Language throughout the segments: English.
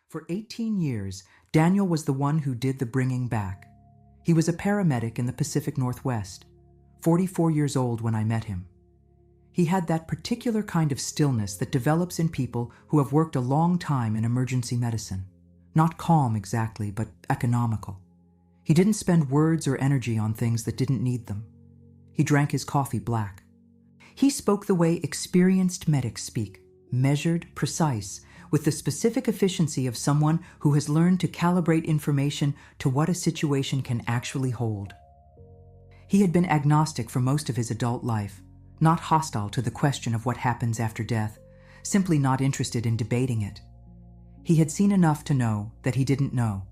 For 18 years, Daniel was the one who did the bringing back. He was a paramedic in the Pacific Northwest, 44 years old when I met him. He had that particular kind of stillness that develops in people who have worked a long time in emergency medicine. Not calm exactly, but economical. He didn't spend words or energy on things that didn't need them. He drank his coffee black. He spoke the way experienced medics speak, measured, precise, with the specific efficiency of someone who has learned to calibrate information to what a situation can actually hold. He had been agnostic for most of his adult life, not hostile to the question of what happens after death, simply not interested in debating it. He had seen enough to know that he didn't know.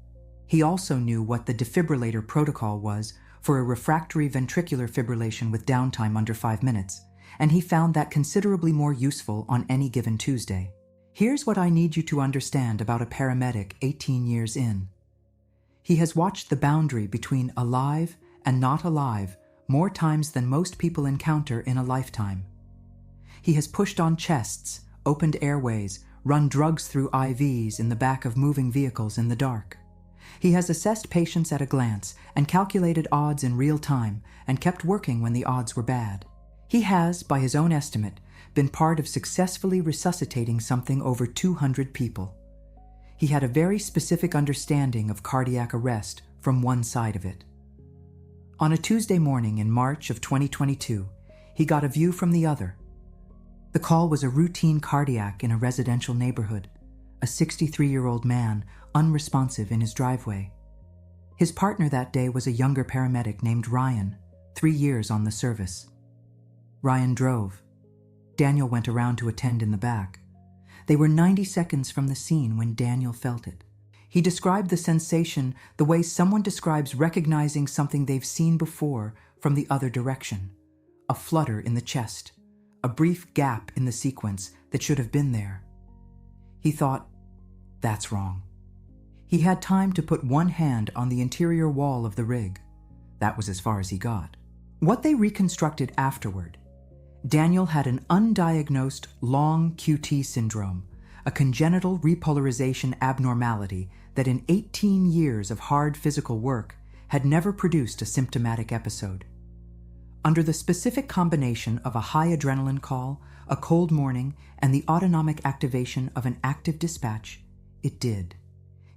He also knew what the defibrillator protocol was for a refractory ventricular fibrillation with downtime under 5 minutes, and he found that considerably more useful on any given Tuesday. Here's what I need you to understand about a paramedic 18 years in. He has watched the boundary between alive and not alive more times than most people encounter in a lifetime. He has pushed on chests, opened airways, run drugs through IVs in the back of moving vehicles in the dark. He has assessed patients at a glance and calculated odds in real time and kept working when the odds were bad. He has, by his own estimate, been part of successfully resuscitating something over 200 people. He had a very specific understanding of cardiac arrest from one side of it. On a Tuesday morning in March of 2022, he got a view from the other. The call was a routine cardiac in a residential neighborhood, a 63-year-old man, unresponsive in his driveway. His partner that day was a younger paramedic named Ryan, 3 years on the service. Ryan drove. Daniel went around to attend in the back. They were 90 seconds from the scene when Daniel felt it. He described the sensation the way someone describes recognizing something they've seen before from the other direction. A flutter in the chest, a brief gap in the sequence that should have been there. He thought, that's wrong. He had time to put one hand on the interior wall of the rig. That was as far as he got. What they reconstructed afterward, Daniel had an undiagnosed long QT syndrome, a congenital repolarization abnormality that in 18 years of hard physical work had never produced a symptomatic episode. Under the specific combination of a high adrenaline call, a cold morning, and the autonomic activation of an active dispatch, it did.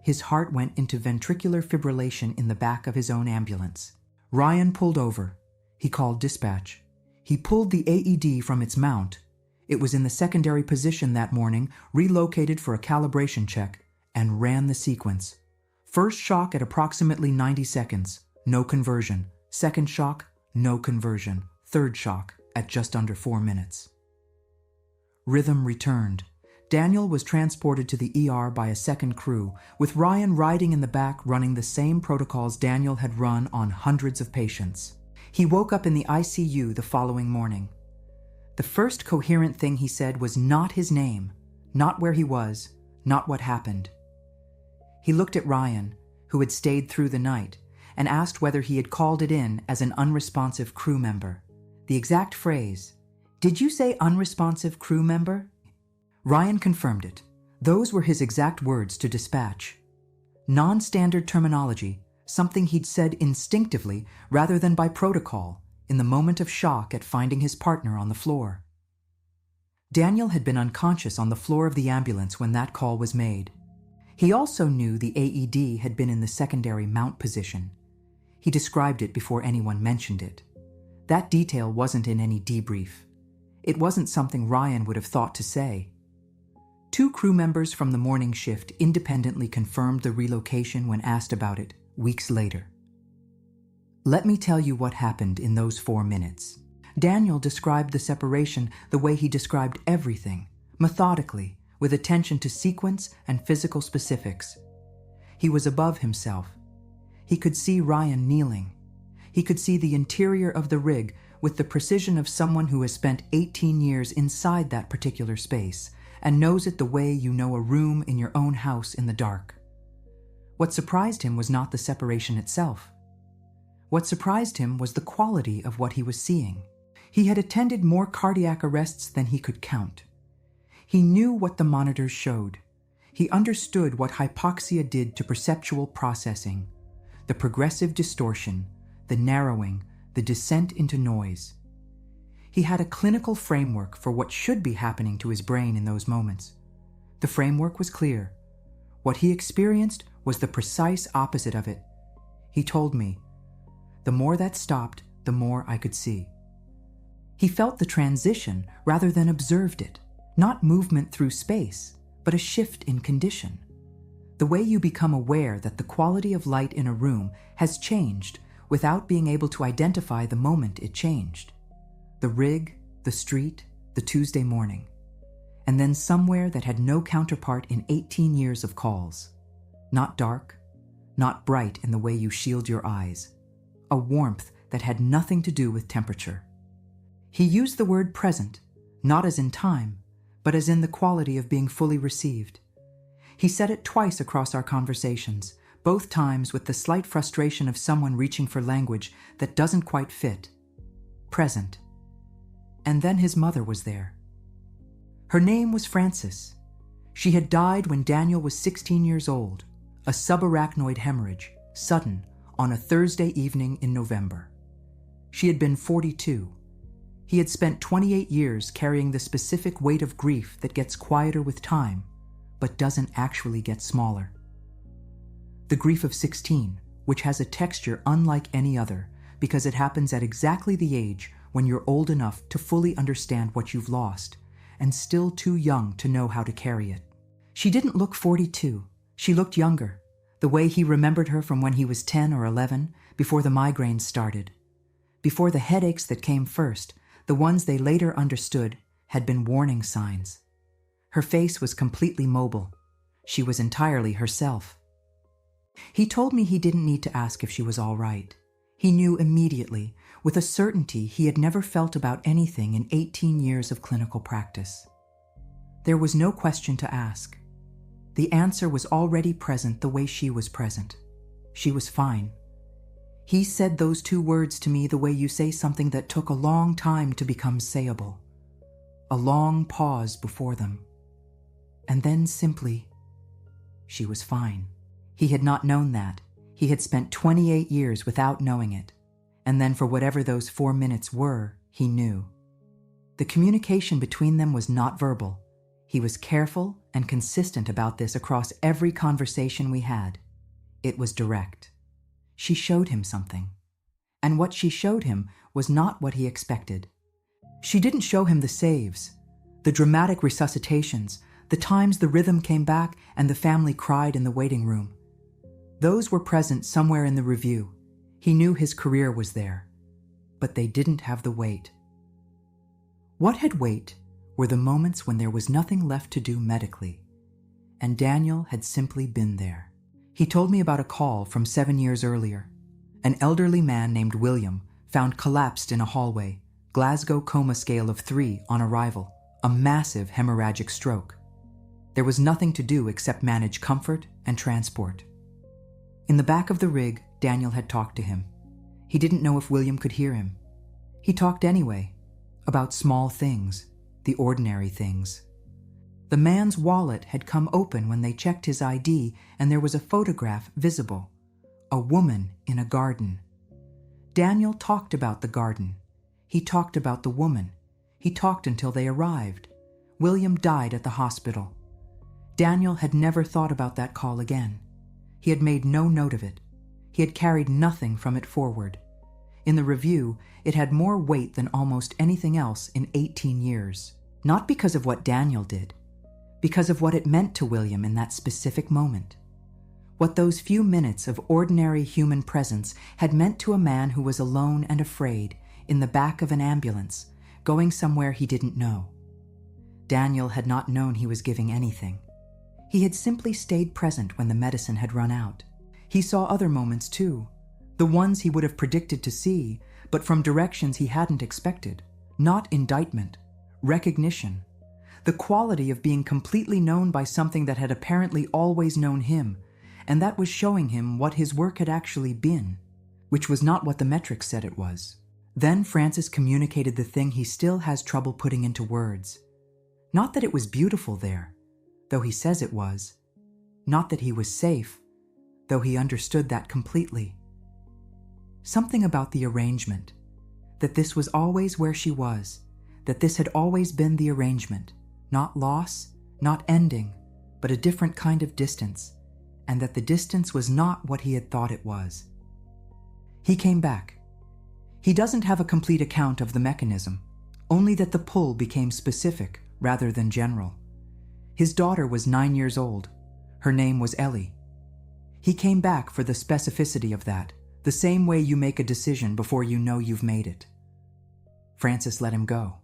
His heart went into ventricular fibrillation in the back of his own ambulance. Ryan pulled over. He called dispatch. He pulled the AED from its mount. It was in the secondary position that morning, relocated for a calibration check, and ran the sequence. First shock at approximately 90 seconds, no conversion. Second shock, no conversion. Third shock at just under 4 minutes. Rhythm returned. Daniel was transported to the ER by a second crew, with Ryan riding in the back running the same protocols Daniel had run on hundreds of patients. He woke up in the ICU the following morning. The first coherent thing he said was not his name, not where he was, not what happened. He looked at Ryan, who had stayed through the night, and asked whether he had called it in as an unresponsive crew member. The exact phrase, "Did you say unresponsive crew member?" Ryan confirmed it. Those were his exact words to dispatch. Non-standard terminology, something he'd said instinctively rather than by protocol, in the moment of shock at finding his partner on the floor. Daniel had been unconscious on the floor of the ambulance when that call was made. He also knew the AED had been in the secondary mount position. He described it before anyone mentioned it. That detail wasn't in any debrief. It wasn't something Ryan would have thought to say. 2 crew members from the morning shift independently confirmed the relocation when asked about it weeks later. Let me tell you what happened in those 4 minutes. Daniel described the separation the way he described everything, methodically, with attention to sequence and physical specifics. He was above himself. He could see Ryan kneeling. He could see the interior of the rig with the precision of someone who has spent 18 years inside that particular space and knows it the way you know a room in your own house in the dark. What surprised him was not the separation itself. What surprised him was the quality of what he was seeing. He had attended more cardiac arrests than he could count. He knew what the monitors showed. He understood what hypoxia did to perceptual processing, the progressive distortion, the narrowing, the descent into noise. He had a clinical framework for what should be happening to his brain in those moments. The framework was clear. What he experienced was the precise opposite of it. He told me, the more that stopped, the more I could see. He felt the transition rather than observed it, not movement through space, but a shift in condition. The way you become aware that the quality of light in a room has changed without being able to identify the moment it changed. The rig, the street, the Tuesday morning. And then somewhere that had no counterpart in 18 years of calls. Not dark, not bright in the way you shield your eyes. A warmth that had nothing to do with temperature. He used the word present, not as in time, but as in the quality of being fully received. He said it twice across our conversations, both times with the slight frustration of someone reaching for language that doesn't quite fit. Present. And then his mother was there. Her name was Frances. She had died when Daniel was 16 years old, a subarachnoid hemorrhage, sudden, on a Thursday evening in November. She had been 42. He had spent 28 years carrying the specific weight of grief that gets quieter with time, but doesn't actually get smaller. The grief of 16, which has a texture unlike any other, because it happens at exactly the age when you're old enough to fully understand what you've lost, and still too young to know how to carry it. She didn't look 42. She looked younger, the way he remembered her from when he was 10 or 11, before the migraines started. Before the headaches that came first, the ones they later understood had been warning signs. Her face was completely mobile. She was entirely herself. He told me he didn't need to ask if she was all right. He knew immediately, with a certainty he had never felt about anything in 18 years of clinical practice. There was no question to ask. The answer was already present the way she was present. She was fine. He said those two words to me the way you say something that took a long time to become sayable. A long pause before them. And then simply, she was fine. He had not known that. He had spent 28 years without knowing it. And then for whatever those 4 minutes were, he knew. The communication between them was not verbal. He was careful and consistent about this across every conversation we had. It was direct. She showed him something. And what she showed him was not what he expected. She didn't show him the saves, the dramatic resuscitations, the times the rhythm came back and the family cried in the waiting room. Those were present somewhere in the review. He knew his career was there. But they didn't have the weight. What had weight were the moments when there was nothing left to do medically. And Daniel had simply been there. He told me about a call from 7 years earlier. An elderly man named William found collapsed in a hallway, Glasgow coma scale of 3 on arrival, a massive hemorrhagic stroke. There was nothing to do except manage comfort and transport. In the back of the rig, Daniel had talked to him. He didn't know if William could hear him. He talked anyway, about small things, the ordinary things. The man's wallet had come open when they checked his ID, and there was a photograph visible. A woman in a garden. Daniel talked about the garden. He talked about the woman. He talked until they arrived. William died at the hospital. Daniel had never thought about that call again. He had made no note of it. He had carried nothing from it forward. In the review, it had more weight than almost anything else in 18 years. Not because of what Daniel did, because of what it meant to William in that specific moment. What those few minutes of ordinary human presence had meant to a man who was alone and afraid in the back of an ambulance, going somewhere he didn't know. Daniel had not known he was giving anything. He had simply stayed present when the medicine had run out. He saw other moments too, the ones he would have predicted to see, but from directions he hadn't expected. Not indictment, recognition. The quality of being completely known by something that had apparently always known him, and that was showing him what his work had actually been, which was not what the metrics said it was. Then Francis communicated the thing he still has trouble putting into words. Not that it was beautiful there, though he says it was. Not that he was safe, though he understood that completely. Something about the arrangement, that this was always where she was, that this had always been the arrangement, not loss, not ending, but a different kind of distance, and that the distance was not what he had thought it was. He came back. He doesn't have a complete account of the mechanism, only that the pull became specific rather than general. His daughter was 9 years old. Her name was Ellie. He came back for the specificity of that, the same way you make a decision before you know you've made it. Frances let him go.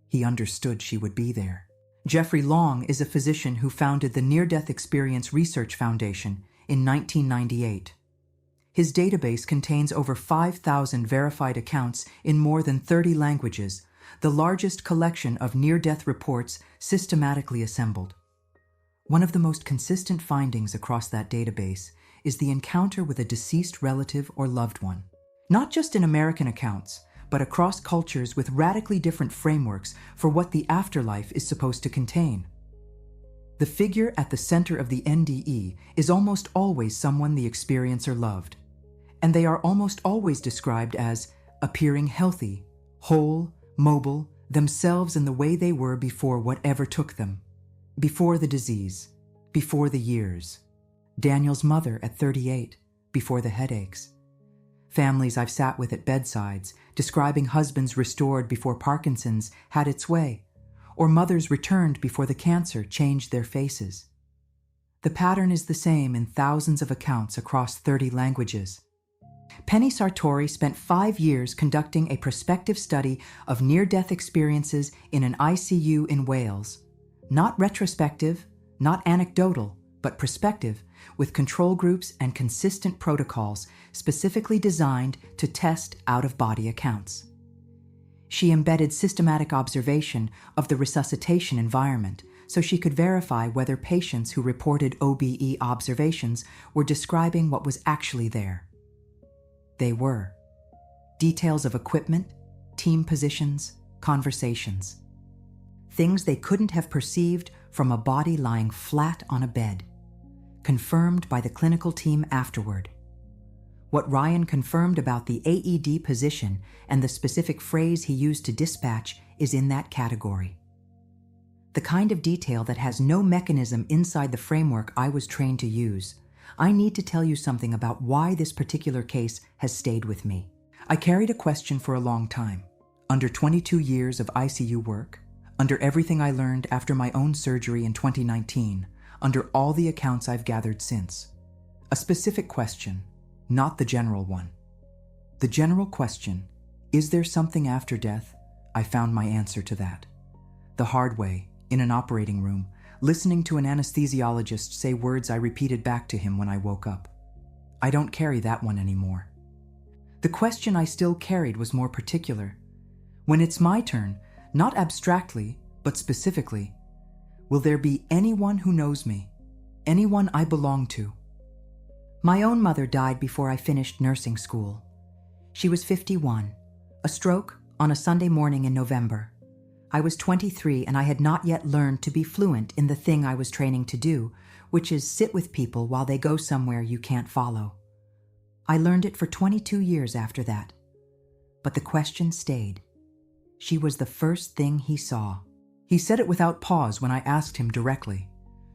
He understood she would be there. Jeffrey Long is a physician who founded the Near-Death Experience Research Foundation in 1998. His database contains over 5,000 verified accounts in more than 30 languages, the largest collection of near-death reports systematically assembled. One of the most consistent findings across that database is the encounter with a deceased relative or loved one. Not just in American accounts, but across cultures with radically different frameworks for what the afterlife is supposed to contain. The figure at the center of the NDE is almost always someone the experiencer loved, and they are almost always described as appearing healthy, whole, mobile, themselves in the way they were before whatever took them, before the disease, before the years. Daniel's mother at 38, before the headaches. Families I've sat with at bedsides, describing husbands restored before Parkinson's had its way, or mothers returned before the cancer changed their faces. The pattern is the same in thousands of accounts across 30 languages. Penny Sartori spent 5 years conducting a prospective study of near-death experiences in an ICU in Wales. Not retrospective, not anecdotal, but prospective, with control groups and consistent protocols specifically designed to test out-of-body accounts. She embedded systematic observation of the resuscitation environment so she could verify whether patients who reported OBE observations were describing what was actually there. They were. Details of equipment, team positions, conversations. Things they couldn't have perceived from a body lying flat on a bed. Confirmed by the clinical team afterward. What Ryan confirmed about the AED position and the specific phrase he used to dispatch is in that category. The kind of detail that has no mechanism inside the framework I was trained to use. I need to tell you something about why this particular case has stayed with me. I carried a question for a long time. Under 22 years of ICU work, under everything I learned after my own surgery in 2019, under all the accounts I've gathered since. A specific question, not the general one. The general question, is there something after death? I found my answer to that. The hard way, in an operating room, listening to an anesthesiologist say words I repeated back to him when I woke up. I don't carry that one anymore. The question I still carried was more particular. When it's my turn, not abstractly, but specifically, will there be anyone who knows me? Anyone I belong to? My own mother died before I finished nursing school. She was 51, a stroke on a Sunday morning in November. I was 23 and I had not yet learned to be fluent in the thing I was training to do, which is sit with people while they go somewhere you can't follow. I learned it for 22 years after that. But the question stayed. She was the first thing he saw. He said it without pause when I asked him directly.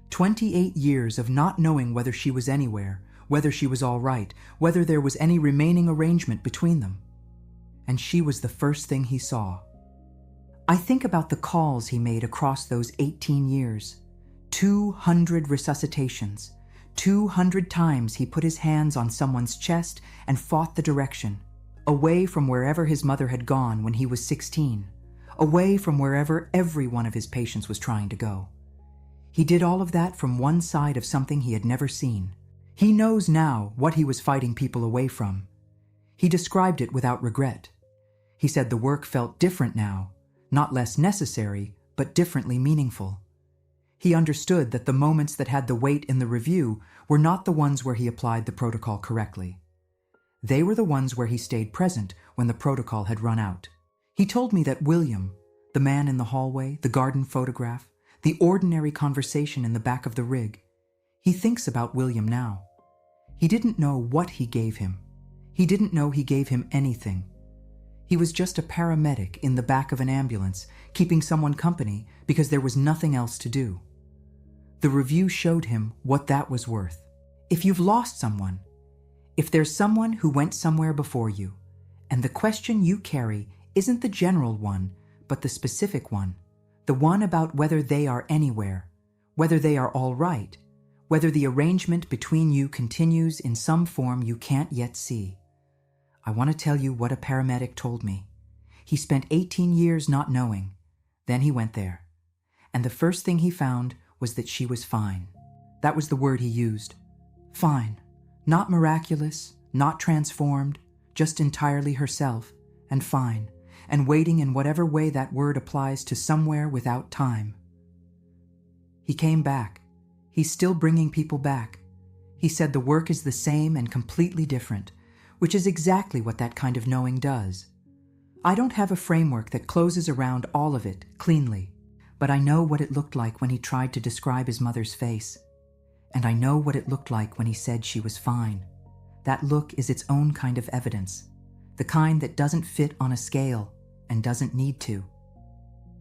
28 years of not knowing whether she was anywhere, whether she was all right, whether there was any remaining arrangement between them. And she was the first thing he saw. I think about the calls he made across those 18 years. 200 resuscitations. 200 times he put his hands on someone's chest and fought the direction, away from wherever his mother had gone when he was 16, away from wherever every one of his patients was trying to go. He did all of that from one side of something he had never seen. He knows now what he was fighting people away from. He described it without regret. He said the work felt different now, not less necessary, but differently meaningful. He understood that the moments that had the weight in the review were not the ones where he applied the protocol correctly. They were the ones where he stayed present when the protocol had run out. He told me that William, the man in the hallway, the garden photograph, the ordinary conversation in the back of the rig, He thinks about William now. He didn't know what he gave him. He didn't know he gave him anything. He was just a paramedic in the back of an ambulance, keeping someone company because there was nothing else to do. The review showed him what that was worth. If you've lost someone, if there's someone who went somewhere before you, and the question you carry isn't the general one, but the specific one, the one about whether they are anywhere, whether they are all right, whether the arrangement between you continues in some form you can't yet see. I want to tell you what a paramedic told me. He spent 18 years not knowing. Then he went there. And the first thing he found was that she was fine. That was the word he used. Fine. Not miraculous, not transformed, just entirely herself, and fine, and waiting in whatever way that word applies to somewhere without time. He came back. He's still bringing people back. He said the work is the same and completely different, which is exactly what that kind of knowing does. I don't have a framework that closes around all of it cleanly, but I know what it looked like when he tried to describe his mother's face. And I know what it looked like when he said she was fine. That look is its own kind of evidence, the kind that doesn't fit on a scale and doesn't need to.